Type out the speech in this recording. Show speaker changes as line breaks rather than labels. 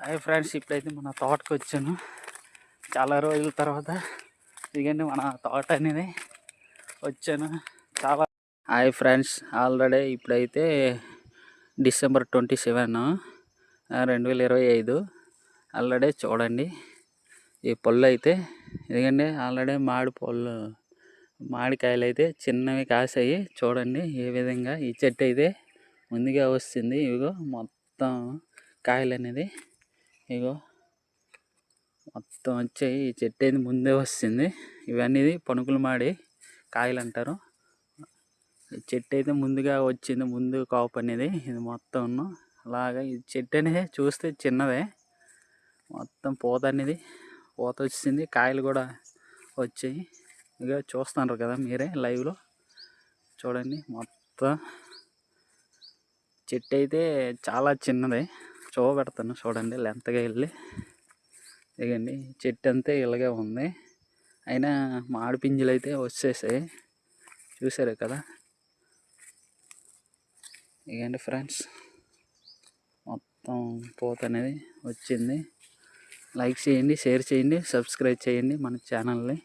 Hi friends, ఇప్పుడైతే మన తోటకి వచ్చాను. చాలా రోజుల తర్వాత ఇదిగండి మన తోట అనేది వచ్చాను. చాలా హాయ్ ఫ్రెండ్స్, ఆల్రెడీ ఇప్పుడైతే December 27, 2025 ఆల్రెడీ చూడండి. ఈ పళ్ళు అయితే ఇదిగండి ఆల్రెడీ మామిడికాయలు అయితే చిన్నవి కాసాయి. చూడండి ఏ విధంగా ఈ చెట్టు అయితే ముందుగా వస్తుంది. ఇదిగో మొత్తం కాయలు అనేది ఇగో మొత్తం వచ్చాయి. ఈ చెట్టు అయితే ముందే వస్తుంది. ఇవన్నీ పణుకులు మాడి కాయలు అంటారు. చెట్టు అయితే ముందుగా వచ్చింది, ముందు కాపు అనేది. ఇది మొత్తం అలాగా ఈ చెట్టు అనేది చూస్తే చిన్నదే, మొత్తం పూత వచ్చింది. కాయలు కూడా వచ్చాయి. ఇక చూస్తున్నారు కదా మీరే లైవ్లో చూడండి. మొత్తం చెట్టు అయితే చాలా చిన్నదే. చూపెడతాను చూడండి లెంతగా వెళ్ళి. ఇదిగండి చెట్టు అంతే ఇలాగే ఉంది. అయినా మామిడి పింజలు అయితే వచ్చేసాయి, చూసారు కదా. ఇదిగండి ఫ్రెండ్స్, మొత్తం పూత అనేది వచ్చింది. లైక్ చేయండి, షేర్ చేయండి, సబ్స్క్రైబ్ చేయండి మన ఛానల్ని.